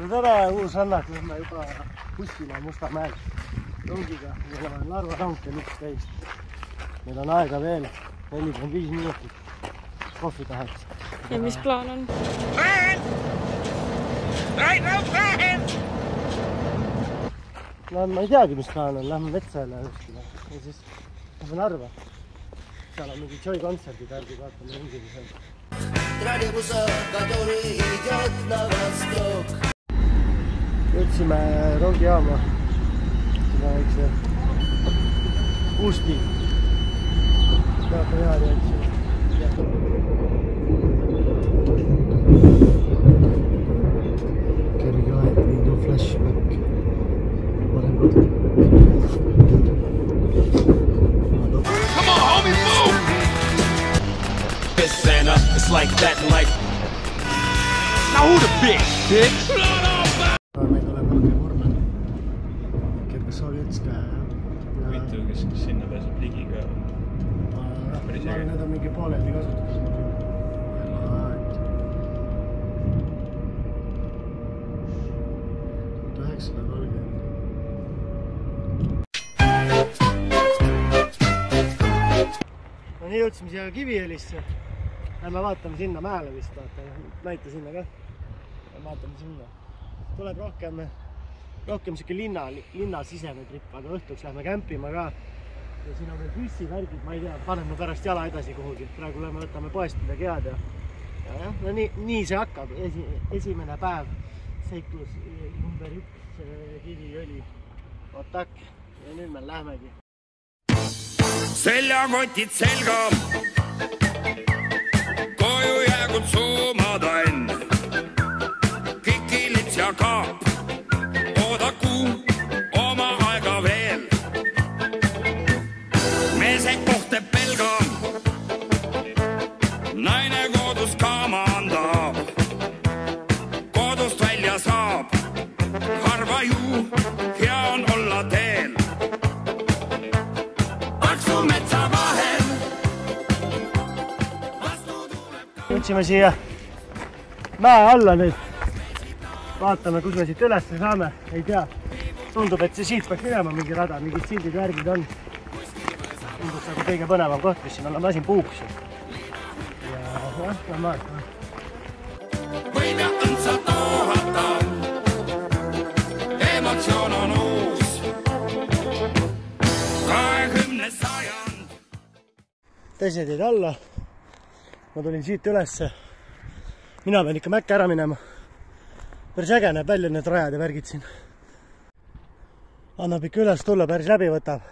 tere, uus rannak, lähme juba kuskile Mustamäel rongiga. Narva rong kell 11. Meil on aega veel 45 minutit. Kohvi tahaks. Ja mis plaan on? No ma ei teagi, mis plaan on. Lähme Metsaele kuskile. Ja siis lähme Narva. Seal on mingi Joy kontserdid järgi, vaatame ringile seal. Jõudsime rongijaama. Seda väikse Uusti. Vaatame head jääksi. Kerge aeg, mingi flashback. Parem kodus. Come on, homie, move! It's Santa, it's like that and like... Now who the bitch? Meil tuleb rohkem vormel. Kes Sovjetska ja... Huvitav, kes sinna pääseb ligi ka. Need on mingi pooleldi kasutus. No nii jõudsime siia Kiviõlisse. Lähme vaatame sinna mäele vist, näita sinna ka. Vaatame sinna. Tuleb rohkem siuke linna sisene trip, aga õhtuks lähme kämpima ka. Ja siin on veel püssivärgid, ma ei tea, paneme pärast jala edasi kuhugi. Praegu lähme võtame poest midagi head ja no nii see hakkab. Esimene päev, seiklus number 1, Kiviõli, Otak ja nüüd me lähemegi. Seljakotid selga, koju jäägud suumadann, kikilits ja kaap, oodaku oma aega veel. Meesek kohteb pelga, naine kodus kaama andab, kodust välja saab, harva ju hea on olla teel. Jõudsime siia mäe alla nüüd. Vaatame, kus me siit üles saame. Ei tea. Tundub, et see siit peaks minema mingi rada, mingid sildid värgid on. Tundub nagu kõige põnevam koht, mis siin on. Lasin puuks. Ja lähme vaatame. Võime õndsa toohata, emotsioon on uus, 20 sajand. Teised jäid alla. Ma tulin siit ülesse. Mina pean ikka mäkke ära minema. Päris äge näeb välja need rajad ja värgid siin. Annab ikka üles tulla, päris läbi võtab.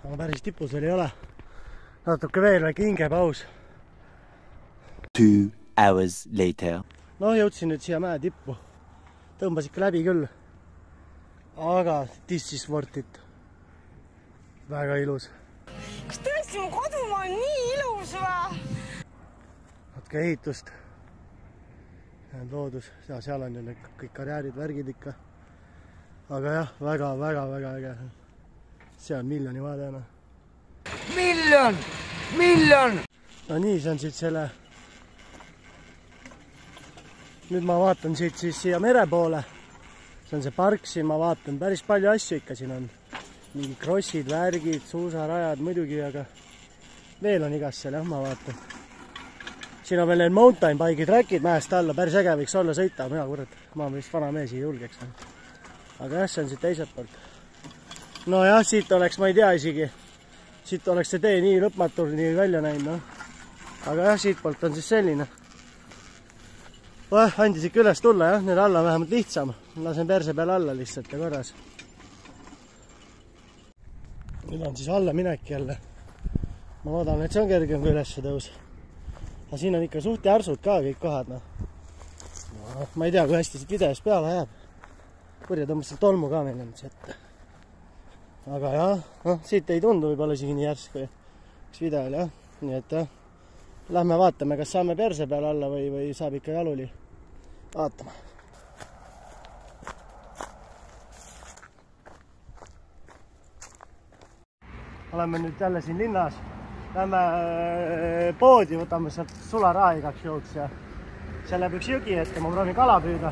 Aga päris tipus veel ei ole. Natuke veel väike hingepaus. 2 hours later. No jõudsin nüüd siia mäe tippu. Tõmbas ikka läbi küll. Aga this is worth it. Väga ilus. Kas tõesti mu kodumaa on nii ilus või? Natuke ehitust. Loodus. Seal on ju kõik karjäärid, värgid ikka. Aga jah, väga äge. See on miljoni vaade. Miljon! No nii, see on siit selle... Nüüd ma vaatan siit siis siia mere poole. See on see park siin, ma vaatan. Päris palju asju ikka siin on. Mingi krossid, värgid, suusarajad muidugi, aga veel on igast seal, jah, ma vaatan. Siin on veel need mountain bike'id, trackid mäest alla, päris äge võiks olla sõita, mina kurat, ma vist vana mees ei julgeks. Aga jah, see on siit teiselt poolt. No jah, siit oleks, ma ei tea isegi, siit oleks see tee nii lõpmatur nii välja näinud, no. Aga jah, siit poolt on siis selline. Andis ikka üles tulla, jah, nüüd alla on vähemalt lihtsam. Lasen perse peale alla lihtsalt ja korras. Nüüd on siis alla minek jälle. Ma loodan, et see on kergem kui ülesse tõus. Aga siin on ikka suht järsud ka kõik kohad. No, ma ei tea, kui hästi siit videos peale jääb. Kurja tõmbas seal tolmu ka meil nüüd ette. Aga jah, siit ei tundu võib-olla isegi nii järsk kui üks videol, jah. Nii et jah, lähme vaatame, kas saame perse peale alla või saab ikka jaluli. Vaatame. Oleme nüüd jälle siin linnas. Lähme poodi, võtame sealt sularaha igaks juhuks ja seal läheb üks jõgi ette, ma proovin kala püüda.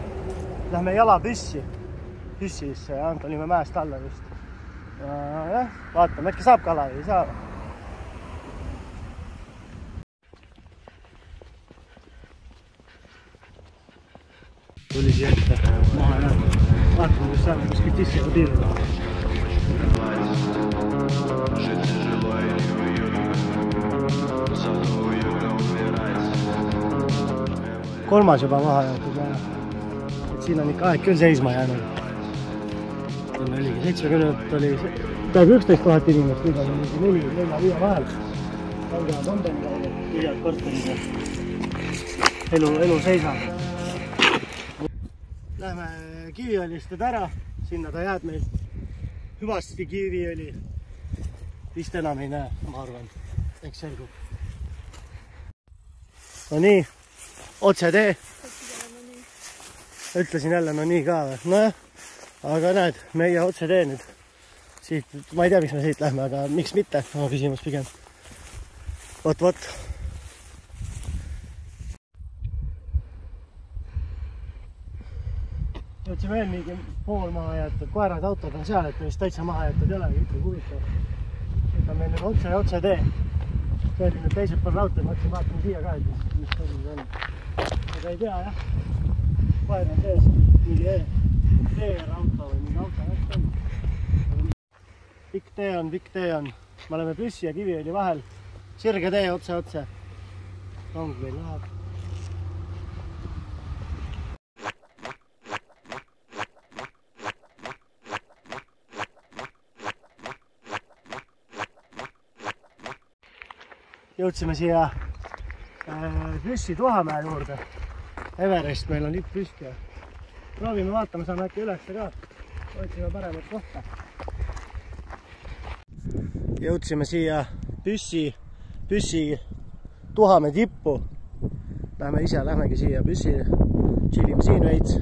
lähme jala püssisse ja tulime mäest alla just. Jah, vaatame, äkki saab kala või ei saa. Tuli siia ette maha ja vaatame, kus saame kuskilt sisse ja tiirida. Kolmas juba maha jäetud ja siin on ikka aeg küll seisma jäänud. Siin oligi 70 oli peaaegu 11 000 inimest, nüüd on 4-5 vahel. Kangevad Londoni kaudu, tühjad korterid ja elu seisab. Lähme Kiviõlist ära, sinna ta jääb meil hüvasti Kiviõli. Vist enam ei näe, ma arvan, eks selgub. No nii, otse tee. Ütlesin jälle, no nii ka või? Nojah, aga näed, meie otse tee nüüd. Siit, ma ei tea, miks me siit lähme, aga miks mitte, on küsimus pigem. Vot. Jõudsime veel mingi pool maha jäetud, koerad autod on seal, et vist täitsa maha jäetud ei ole, ikkagi huvitav. Nüüd on meil nüüd otse tee. See oli nüüd teised pool raudtee, mõtlesin vaatame siia ka, et mis tõsud on. Aga ei tea, jah. Koer on sees, mingi e-auto või mingi auto näht on. Pikk tee on. Me oleme Püssi ja Kiviõli vahel. Sirge tee otse. Rong meil läheb. Jõudsime siia Püssi Tuhamäe juurde. Everest meil on lipp püsti ja proovime vaatama, saame äkki ülesse ka. Otsime paremat kohta. Jõudsime siia Püssi Tuhamäe tippu. Lähmegi siia Püssi, chillime siin veits.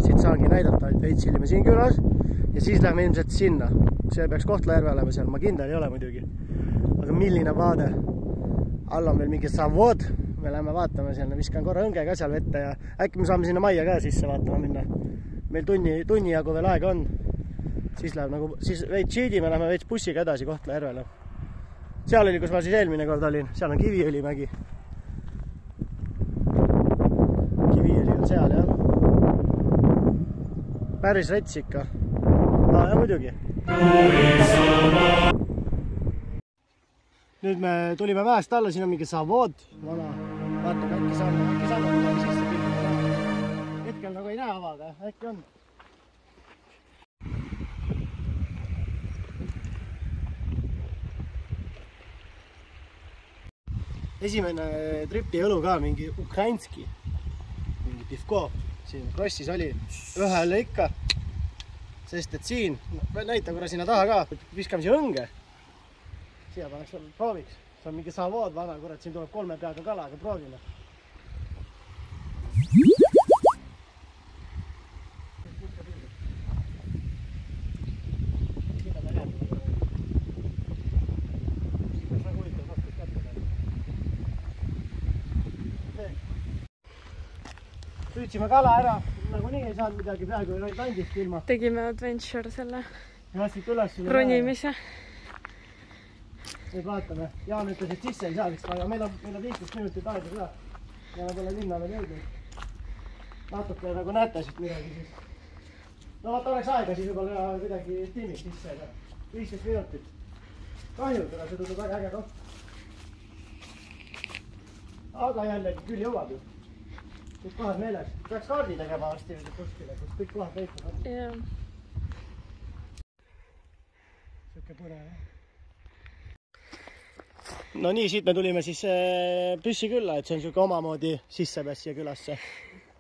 Siit saangi näidata, et veits chillime siin külas ja siis lähme ilmselt sinna. See peaks Kohtla-Järve olema seal, ma kindel ei ole muidugi. Aga milline vaade? All on veel mingi savod. Me läheme vaatame sinna, viskan korra õnge ka seal vette ja äkki me saame sinna majja ka sisse vaatama minna. Meil tunni jagu veel aega on. Siis läheb nagu, siis veits cheatime, lähme veits bussiga edasi Kohtla-Järvele. Seal oli, kus ma siis eelmine kord olin. Seal on Kiviõlimägi. Kiviõli on seal, jah. Päris rets ikka. Ja muidugi. Nüüd me tulime mäest alla, siin on mingi savod. Vaatame, äkki saame midagi sisse pildi. Hetkel nagu ei näe avada, äkki on. Esimene tripi õlu ka, mingi ukrainski. Mingi pivko. Siin Krossis oli ühele ikka. Sest et siin, näita korra sinna taha ka, viskame siia õnge. Siia paneks prooviks. See on mingi savood vana, kurat, siin tuleb 3 peaga kala, aga proovime. Püüdsime kala ära, nagu nii ei saanud midagi, peaaegu ei landist ilma. Tegime adventure selle ronimise. Nüüd vaatame. Jaan ütles, et sisse ei saa vist, aga meil on 15 minutit aega ka. Ja me pole linna veel jõudnud. Natuke nagu näete siit midagi siis. No vaata oleks aega siis võib-olla midagi tiimiks sisse. 15 minutit. Kahju, kuna see tundub väga äge koht. Aga jällegi küll jõuab ju. Kõik kohad meeles. Peaks kaardi tegema varsti kuskile, kus kõik kohad leitud on. Jah. Siuke põnev, jah. No nii, siit me tulime siis Püssi külla, et see on siuke omamoodi sissepääs siia külasse.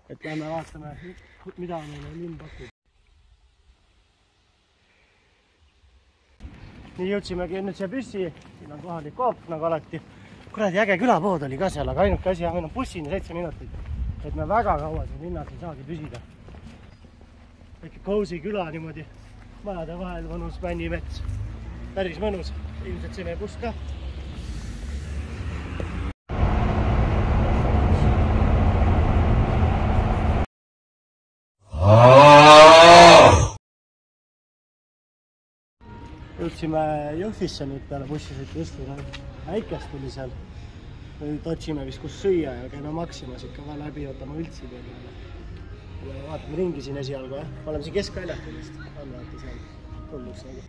Et lähme vaatame, mida meile linn pakub. Nii jõudsimegi nüüd siia Püssi, siin on kohalik koop nagu alati. Kuradi äge külapood oli ka seal, aga ainuke asi, meil on bussini 7 minutit. Et me väga kaua siin linnas ei saagi püsida. Äkki cozy küla niimoodi majade vahel, mõnus männimets. Päris mõnus, ilmselt see meie buss ka. jõudsime Jõhvisse nüüd peale bussisõitu just või väikest tuli seal. Nüüd otsime vist kus süüa ja käime Maximas ikka va läbi, võtame üldsi peale. Vaatame ringi siin esialgu, jah. Oleme siin keskväljakul vist. On vaata seal tulluks nagu.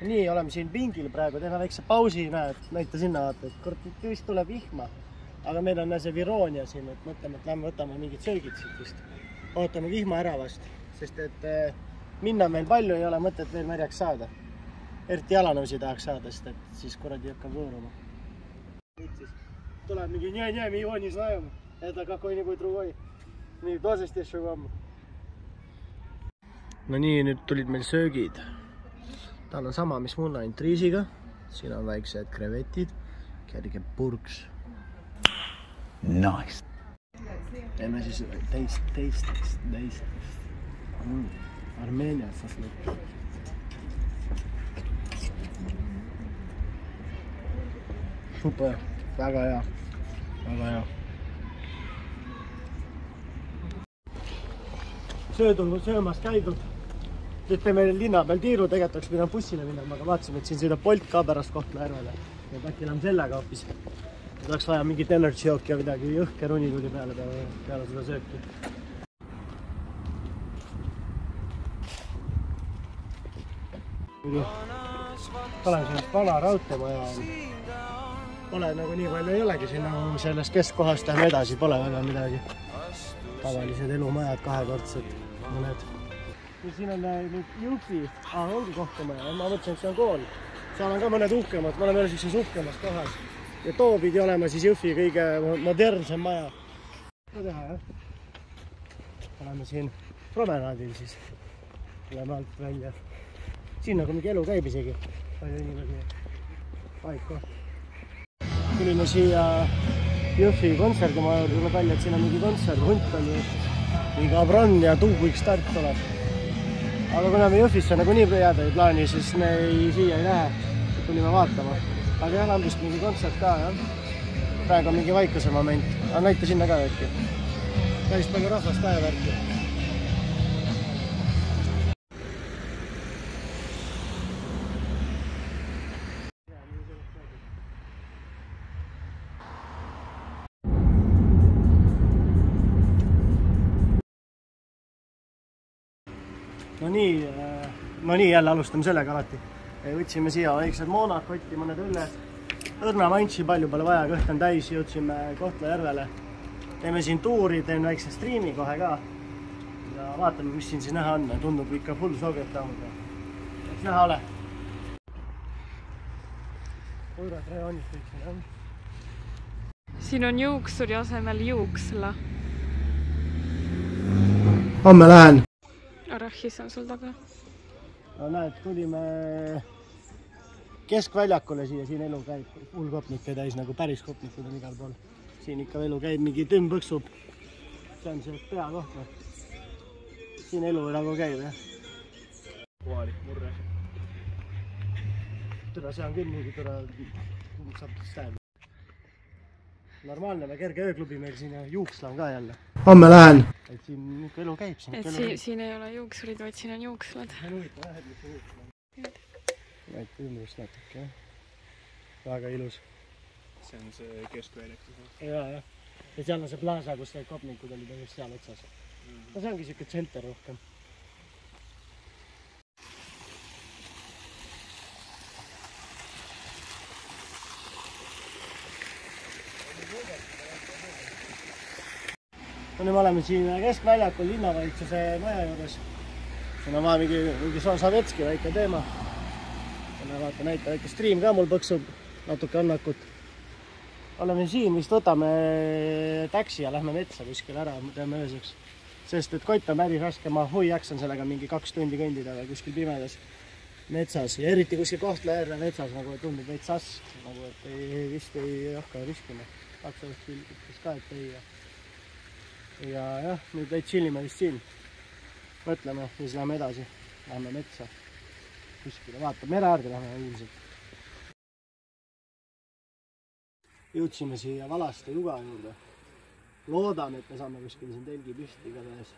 Nii, oleme siin pingil praegu, teeme väikse pausi, näita sinna vaata, et kord vist tuleb vihma. Aga meil on see Vironia siin, et mõtleme, et lähme võtame mingid söögid siit vist. Ootame vihma ära vast, sest et minna meil palju ei ole mõtet veel märjaks saada. Eriti jalanõusi tahaks saada, sest et siis kuradi hakkab võõruma. Tuleb mingi не, мы его не знаем, это какой-нибудь другой. Nii, toosest jeszcze vam. No nii, nüüd tulid meil söögid. Tal on sama, mis mul ainult riisiga. Siin on väiksed krevetid, kerge purks. Nice. Teeme siis teistest. Armeenias lõpp. Super, väga hea. Väga hea. Söömas käidud. Nüüd teeme linna peal tiiru, tegelikult oleks pidanud bussile minema, aga vaatasime, et siin sõidab Bolt ka pärast Kohtla-Järvele. Ja äkki lähme sellega hoopis. Oleks vaja mingit energy jooki ja midagi, jõhke runi tuli peale seda sööki. Olen sellest vana raudteemaja. Pole nagu nii palju ei olegi siin nagu sellest keskkohast läheme edasi, pole väga midagi. Tavalised elumajad, kahekordsed, mõned. Siin on nüüd Jõhvi, ongi kohtumaja, ma mõtlesin, et see on kool. Seal on ka mõned uhkemad, me oleme sellises uhkemas kohas. Ja too pidi olema siis Jõhvi kõige modernsem maja. Seda teha, jah. Oleme siin promenaadil siis. Tuleme alt välja. Siin nagu mingi elu käib isegi. Palju inimesi paika. Tulime siia Jõhvi kontserdimaja juurde, tuleb välja, et siin on mingi kontsert, hunt on ju. Mingi Abron ja tuubuik start tuleb. Aga kuna me Jõhvisse nagu nii jääda ei plaani, siis me siia ei lähe. Tulime vaatama. Aga jah, on vist mingi kontsert ka, jah. Praegu on mingi vaikuse moment. Aga näita sinna ka äkki. Päris palju rahvast ka ja värki. No nii, jälle alustame sellega alati. Võtsime siia väiksed moonad, kotti mõned õlled. Õrna mantsi palju pole vaja, kõht on täis, jõudsime Kohtla-Järvele. Teeme siin tuuri, teen väikse striimi kohe ka. Ja vaatame, mis siin siis näha on. Tundub ikka full soget tahuda. Eks näha ole. Uurad rajoonist võiksin, jah. Siin on juuksuri asemel juuksla. Homme lähen. Arahis on sul taga. No näed, tulime keskväljakule siia, siin elu käib full kopnikke täis, nagu päris kopnikud on igal pool. Siin ikka elu käib, mingi tümm põksub. See on see peakoht. Siin elu nagu käib, jah. Kohalik murre. Türa, see on küll mingi türa, saab sääb. Normaalne või kerge ööklubi meil siin ja juuksla on ka jälle. Homme lähen. Et siin ikka elu käib. Siin ei ole juuksurid, vaid siin on juukslad. Näite ümbrust natuke, jah. Väga ilus. See on see keskväljak. Ja. Ja seal on see plaasa, kus need kopnikud olid just seal otsas. No see ongi siuke tsenter rohkem. No nüüd me oleme siin keskväljakul linnavalitsuse maja juures. Siin on vaja mingi Savetski väike teema. Vaata näita väike striim ka mul põksub natuke annakut. Oleme siin, vist võtame taksi ja lähme metsa kuskil ära, teeme ööseks. Sest et kott on päris raske, ma jaksan sellega mingi 2 tundi kõndida või kuskil pimedas metsas. Ja eriti kuskil Kohtla-Järve metsas, nagu tundub veits sass, nagu et vist ei hakka riskima. 2 aastat ütles ka, et ei. Ja jah, nüüd veits chillime vist siin. Mõtleme, siis lähme edasi. Lähme metsa. Kuskile, vaata, mere äärde lähme ilmselt. Jõudsime siia Valaste juga juurde. Loodan, et me saame kuskil siin telgi püsti igatahes.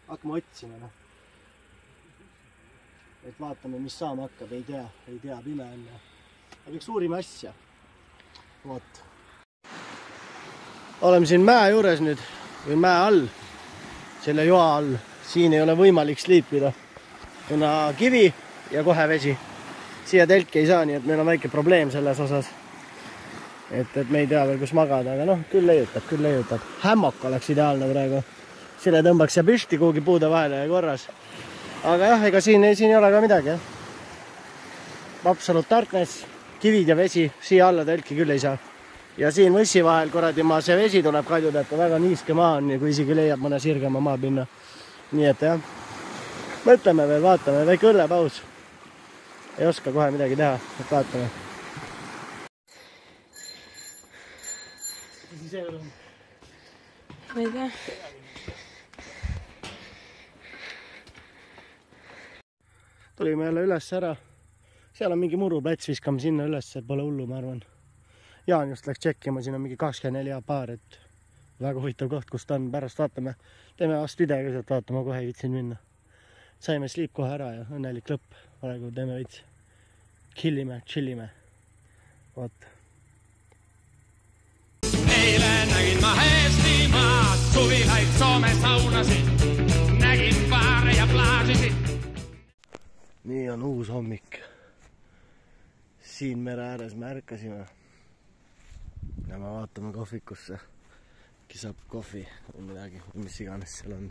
Hakkame otsima. et vaatame, mis saama hakkab, ei tea, pime on. Aga üks uurime asja. Vot. Oleme siin mäe juures nüüd, või mäe all, selle joa all. Siin ei ole võimalik sliipida, kuna kivi ja kohe vesi. Siia telki ei saa, nii et meil on väike probleem selles osas. Et me ei tea veel, kus magada, aga noh, küll leiutab. Hämmok oleks ideaalne praegu. Selle tõmbaks ja püsti kuhugi puude vahele ja korras. Aga jah, ega siin ei ole ka midagi. Absolute darkness, kivid ja vesi, siia alla telki küll ei saa. Ja siin võssi vahel, kuradi see vesi tuleb kaljud, et väga niiske maa on, kui isegi leiab mõne sirgema maapinna. Nii et jah, mõtleme veel, vaatame, väike õllepaus. Ei oska kohe midagi teha, et vaatame. Ma ei tea. Tulime jälle üles ära. Seal on mingi muruplats, viskame sinna üles, pole hullu, ma arvan. Jaan just läks tšekkima, siin on mingi 24 paar, et väga huvitav koht, kus ta on. Pärast vaatame, teeme vast videoga, et vaatame, kohe ei vitsin minna. Saime sleep kohe ära ja õnnelik lõpp. Praegu teeme veits. Chillime. Vaat. Eile nägin ma Eestimaad, suvilaid Soome saunasid, nägin baare ja plaažisid. Nii on uus hommik. Siin mere ääres me ärkasime. Ja me vaatame kohvikusse. Äkki saab kohvi või midagi, mis iganes seal on.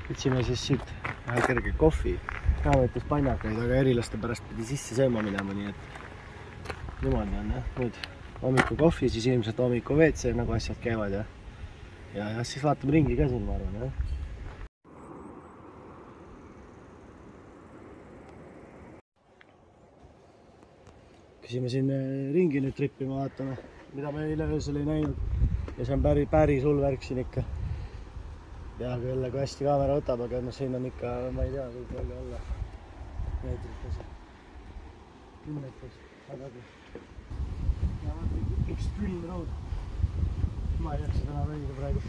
Võtsime siis siit vähe kerge kohvi. Ka võttis pannakaid, aga erilaste pärast pidi sisse sööma minema, nii et niimoodi on, jah. Nüüd hommiku kohvi, siis ilmselt hommiku WC, nagu asjad käivad, ja siis vaatame ringi ka siin, ma arvan, jah. Käsime siin ringi nüüd trippima, vaatame, mida me eile öösel ei näinud. Ja see on päris hull värk siin ikka. Ja küll, kui hästi kaamera võtab, aga siin on ikka, ma ei tea, kui palju olla. Meetrites. 10-tes. Aga kui. Ja vaata, extreme road. Ma ei jaksa täna veida praegu.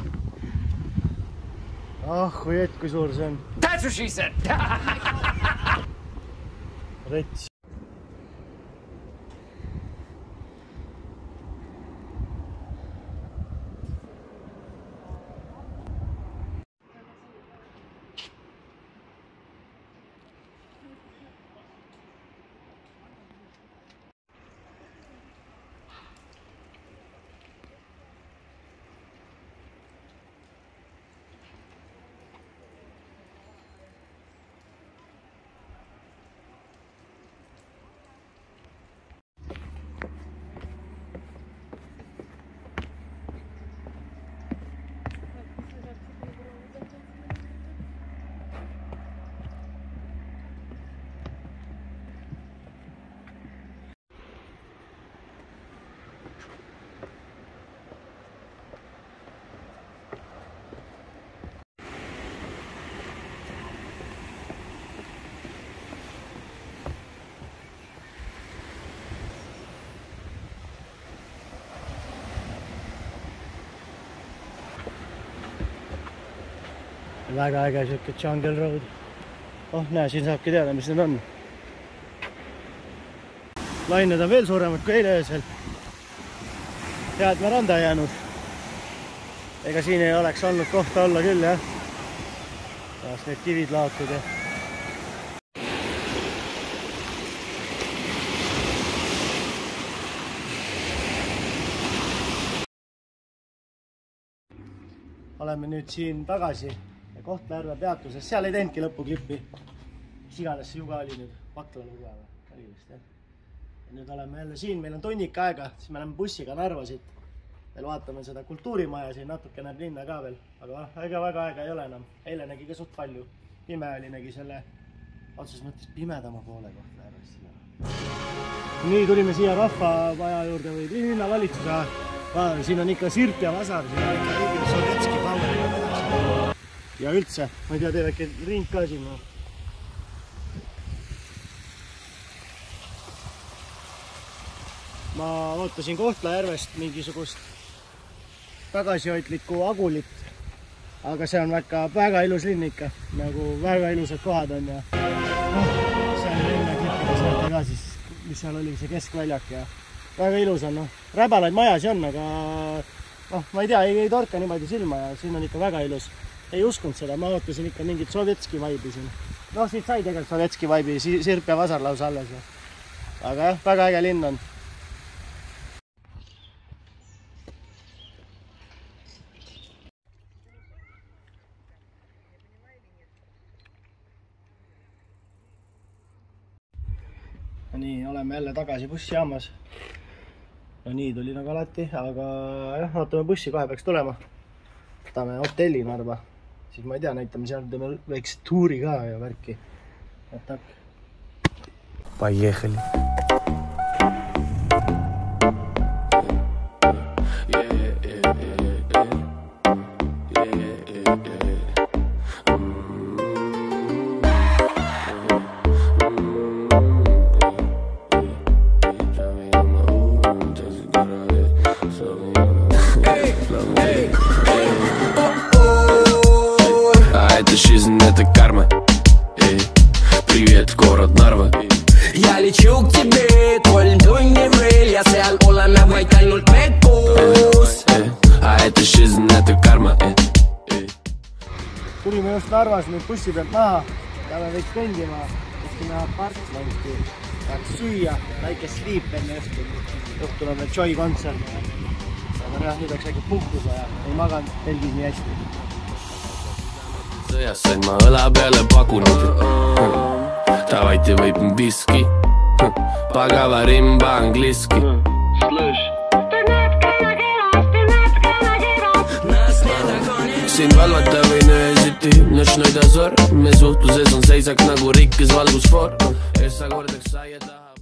Kui et, kui suur see on. That's what she said! Rets. Väga äge siuke jungle road. Näe, siin saabki teada, mis need on. Lained on veel suuremad kui eile öösel. Hea, et me randa ei jäänud. Ega siin ei oleks olnud kohta olla küll, jah. Taas need kivid laotud ja. Oleme nüüd siin tagasi Kohtla-Järve peatuses. Seal ei teenudki lõpuklippi. Mis iganes see juga oli nüüd. Vakla lugu oli vist, jah. Nüüd oleme jälle siin. Meil on tunnik aega. Siis me oleme bussiga Narva siit. Veel vaatame seda kultuurimaja siin. Natuke näeb linna ka veel. Aga ega väga aega ei ole enam. Eile nägi ka suht palju. Pime oli nägi selle otsus mõttes pimedama poole Kohtla-Järvest. Nii tulime siia rahvamaja juurde või linnavalitsuse. Siin on ikka Sirt ja Vasar. Siin on ikka Sovetski Power. Ja üldse, ma ei tea, teeb äkki ring ka siin. Ma ootasin Kohtla-Järvest mingisugust tagasihoidlikku agulit. aga see on väga ilus linn ikka, nagu väga ilusad kohad on ja seal linna klippides võtta ka siis, mis seal oli see keskväljak ja väga ilus on, räbalaid majasi on, aga ma ei tea, ei torka niimoodi silma ja siin on ikka väga ilus. Ei uskunud seda, ma ootasin ikka mingit sovetski vaibi siin. Siit sai tegelikult sovetski vaibi, sirp ja vasar lausa alles. Aga jah, väga äge linn on. Nii, oleme jälle tagasi bussijaamas. No nii tuli nagu alati, aga jah, ootame bussi, kohe peaks tulema. Võtame hotelli Narva. Siis ma ei tea, näitame seal teeme väikse tuuri ka ja värki. Tak. Поехали. Жизнь это карма. Привет, город Нарва. Я лечу к тебе, коль дуй мне vrel ja seal oleme vaid ainult me koos. Это жизнь это karma. Tulime just Narvas nüüd bussi pealt maha. Peame veits kõndima. Kuskime parklanti. Tahaks süüa. Väike sleep enne õhtul on Joy kontsert. Aga jah, nüüd oleks äkki puhkusa ja ei maganud telgis nii hästi. Sõjas sain ma õla peale pakunud. Davайте выпьем виски. Поговорим по-английски. Siin valvata võin öösiti Nöčnoi dozor. Me suhtluses on seisak nagu rikkes valgusfoor. Essa kordaks saia taha.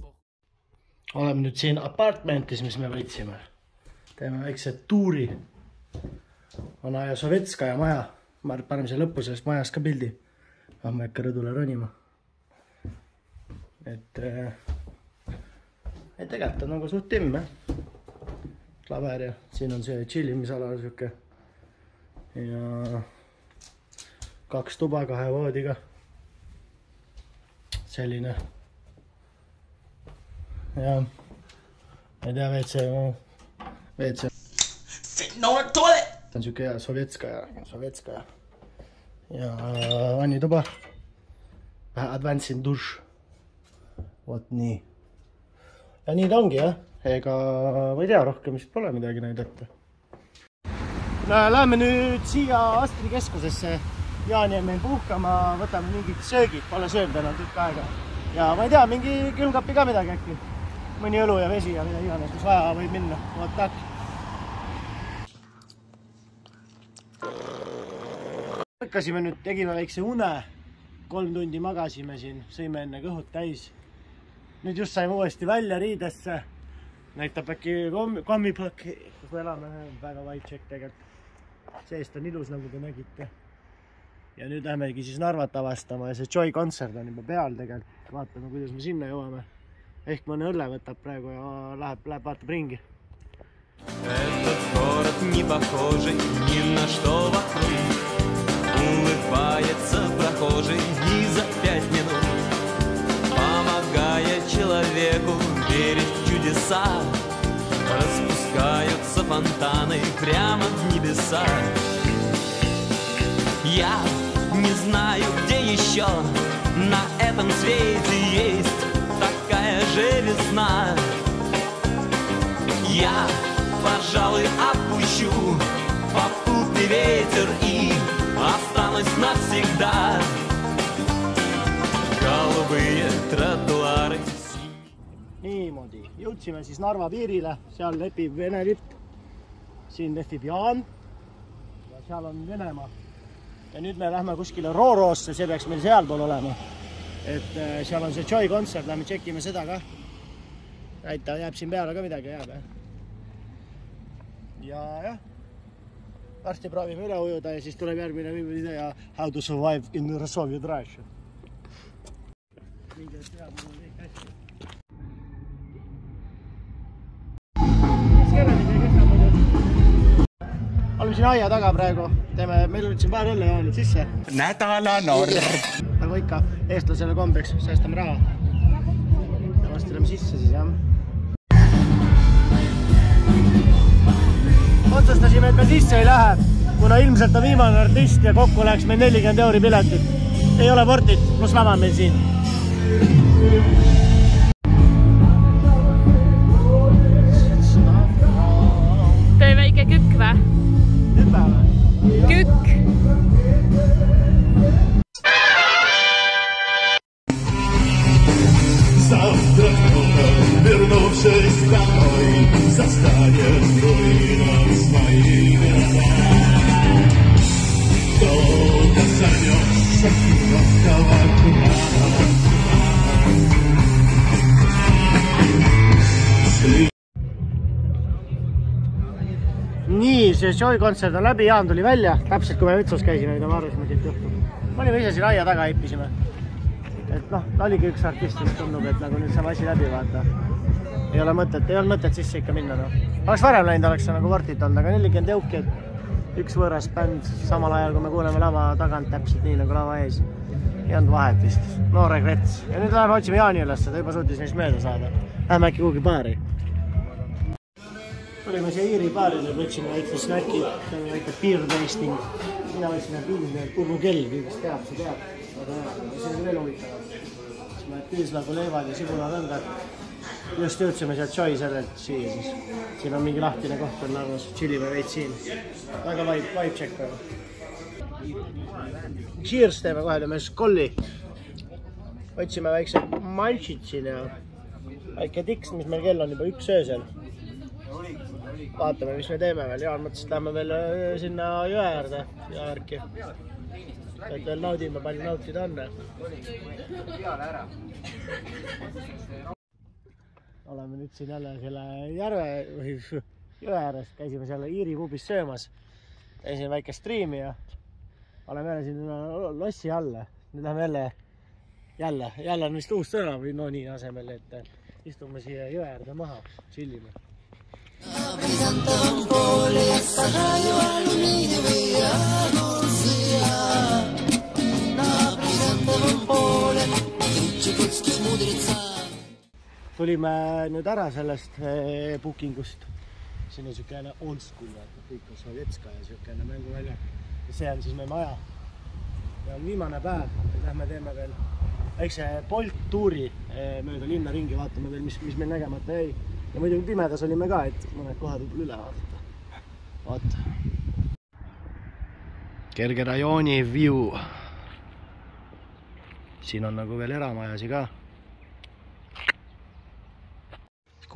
Oleme nüüd siin apartmentis, mis me võitsime. Teeme väikse tuuri. On aja Sovetskaja maja. Ma paneme see lõppu sellest majast ka pildi. Lähme äkka rõdule ronima. Et tegelikult on nagu suht timm, klaver ja siin on see chillimisala siuke. Ja 2 tuba 2 voodiga. Selline. Ja ma ei tea, WC. No toilet! See on siuke hea Sovetskaja. Ja vannituba. Vähe advanced duš. Vot nii. Ja nii ta ongi, jah. Ega ma ei tea, rohkem vist pole midagi näidata. Läheme nüüd siia Astri keskusesse. Jaan jäi meil puhkama, võtame mingid söögid. Pole söönud enam tükk aega. Ja ma ei tea, mingi külmkapi ka midagi äkki. Mõni õlu ja vesi ja mida iganes, kus vaja võib minna. Vot tak. Ärkasime nüüd, tegime väikse une. 3 tundi magasime siin, sõime enne kõhud täis. Nüüd just saime uuesti välja riidesse. Näitab äkki kommipakki, kus me elame. Väga vibe check tegelikult. Seest on ilus, nagu te nägite. Ja nüüd lähemegi siis Narvat avastama ja see Joy kontsert on juba peal tegelikult. Vaatame, kuidas me sinna jõuame. Ehk mõne õlle võtab praegu ja läheb vaatab ringi. Этот город не похожий ни на что вокруг. Улыбается прохожий и за 5 минут, помогая человеку верить в чудеса. Распускаются фонтаны прямо в небеса. Я не знаю, где еще на этом свете есть такая же весна. Я, пожалуй, отпущу попутный ветер и останусь навсегда. Голубые тротуары. Niimoodi, jõudsime siis Narva piirile, seal lepib Vene lipp, siin lehvib Jaan ja seal on Venemaa. Ja nüüd me lähme kuskile Roorosse, see peaks meil sealpool olema. Et seal on see Joy kontsert, lähme tšekime seda ka. Näita, jääb siin peale ka midagi jääb. Ja jah, varsti proovime üle ujuda ja siis tuleb järgmine video ja How to survive in Soviet Russia. Mingi teab, mul on kõik hästi. Oleme siin aia taga praegu. Meil olid siin paar õlle joonid sisse. Nädala norm. Nagu ikka, eestlasele kombeks, säästame raha. Ja vasteleme sisse siis, jah. Otsustasime, et me sisse ei lähe, kuna ilmselt on viimane artist ja kokku läheks meil 40 € piletit. Ei ole portit, plus lava meil siin. Tee väike kükk vä? Hüpe vä? Kükk! Завтра кто-то, вернувшись домой, застанет в руинах свои города. Долго сорвется короткого окна. Nii, see Joy-kontsert on läbi, Jaan tuli välja, täpselt kui me Ütsus käisime, mida me arvasime siit juhtum. Me olime ise siin aia taga hippisime. Et noh, oligi üks artist, mis tundub, et nagu nüüd saame asi läbi vaata. Ei ole mõtet sisse ikka minna. No. Oleks varem läinud, oleks nagu vortit olnud, aga 40 €, et üks võõras bänd samal ajal, kui me kuuleme lava tagant täpselt nii nagu lava ees. Ei olnud vahet vist. No regrets. Ja nüüd läheme otsime Jaani üles, ta juba suutis neist mööda saada. Läheme äkki kuhugi baari. Tulime siia Iiri baarile, võtsime väikse snäki, see on väike beer tasting. Mina võtsime piilismeelt purmukell, kes teab, see teab. Aga see on veel huvitavad. Siis me piislagu leivad ja sibulatõngad. Just jõudsime sealt Joy sellelt siia siis. Siin on mingi lahtine koht veel Narvas, chillime veid siin. Väga vibe check praegu. Cheers teeme kohe, teeme skolli. Võtsime väikse manchid siin ja väike tiks, mis meil kell on juba 1 öösel. Vaatame, mis me teeme veel. Jaan mõttes, et lähme veel sinna jõe äärde ja äärki. Et veel naudime, palju nautida on. Oleme nüüd siin jälle selle jõe ääres. Käisime seal Iiri pubis söömas. Käisime väike striimi ja oleme jälle siin lossi alla. Nüüd läheme jälle on vist uus sõna või no nii asemel, et istume siia jõe äärde maha, chillime. Tulime nüüd ära sellest bookingust. Siin on siukene old school, kõik on sovjetska ja siukene mänguväljak. Ja see on siis meie maja. Ja on viimane päev, lähme teeme veel väikse Bolt-tuuri mööda linna ringi, vaatame veel, mis meil nägemata jäi. Ja muidugi pimedas olime ka, et mõned kohad võib üle vaadata. Vaata. Kerge rajooni view. Siin on nagu veel eramajasi ka.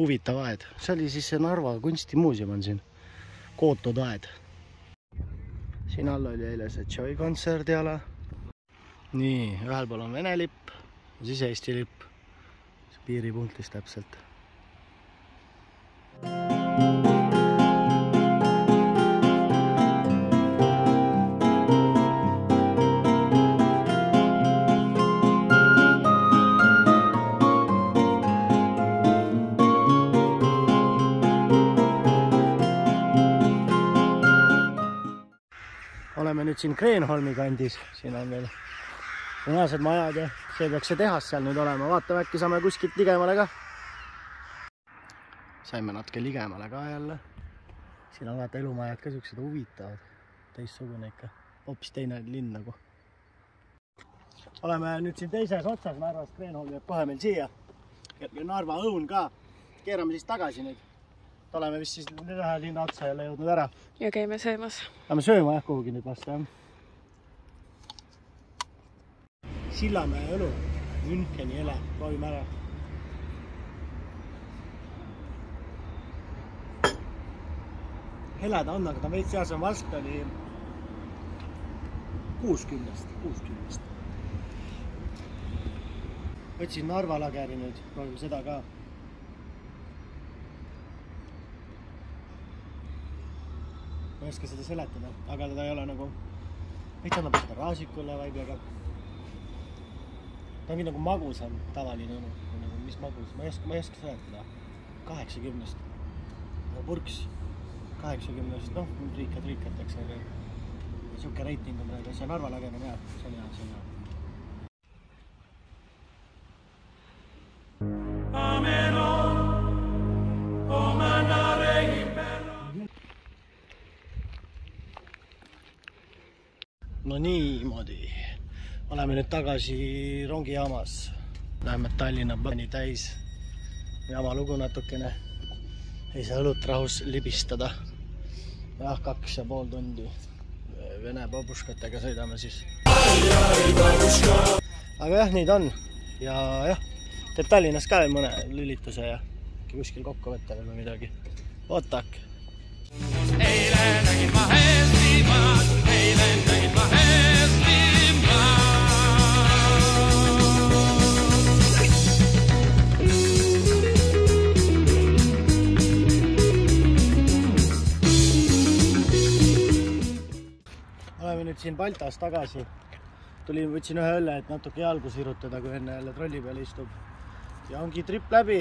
Huvitav aed. See oli siis see Narva kunstimuuseum on siin. Kootod aed. Siin all oli eile see Joy-kontserdi ala. Nii, ühel pool on Vene lipp, siis Eesti lipp. Piiripunktis täpselt. Oleme nüüd siin Kreenholmi kandis, siin on veel punased majad ja see peaks see tehas seal nüüd olema. Vaatame, äkki saame kuskilt ligemale ka. Saime natuke ligemale ka jälle. Siin on vaata elumajad ka siuksed huvitavad. Teissugune ikka. Hoopis teine linn nagu. Oleme nüüd siin teises otsas Narvas. Kreenholm jääb kohe meil siia. Narva õun ka. Keerame siis tagasi nüüd. Oleme vist siis ühe linna otsa jälle jõudnud ära. Ja käime söömas. Lähme sööma jah kuhugi nüüd vasta. Sillamäe õlu. Müncheni ele. Proovime ära. Heleda on, aga ta veits seas on vask, oli 60. Võtsin Narva lageri nüüd, proovime seda ka. Ma ei oska seda seletada, aga ta ei ole nagu... Veits annab seda raasikule vaiblega. Ta on nagu magusam tavaline õnu. Mis magus? Ma ei oska seletada. 80. Purks. 80-sest, noh, triikat, aga siuke reiting on praegu, see Narva lagem on hea, see on hea. No niimoodi, oleme nüüd tagasi rongijaamas, läheme Tallinna bani täis, jama lugu natukene, ei saa õlut rahus libistada, jah, 2,5 tundi Vene babuškatega sõidame siis. Aga jah, nii ta on ja jah, teeb Tallinnas ka mõne lülituse ja kuskil kokkuvõtte või midagi, ootak. Eile nägin ma Eestimaad, eile nägin ma Oleme nüüd siin Baltas tagasi. Võtsin ühe õlle, et natuke jalgu sirutada, kui enne jälle trolli peal istub. Ja ongi trip läbi.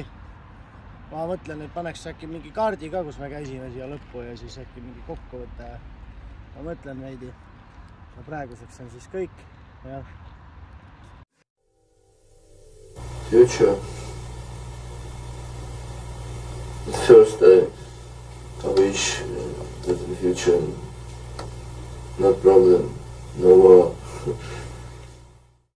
Ma mõtlen, et paneks äkki mingi kaardi ka, kus me käisime siia lõppu ja siis äkki mingi kokkuvõte. Ma mõtlen veidi. Ja praeguseks on siis kõik. Ja. Future. First, I wish that the future not problem, no war.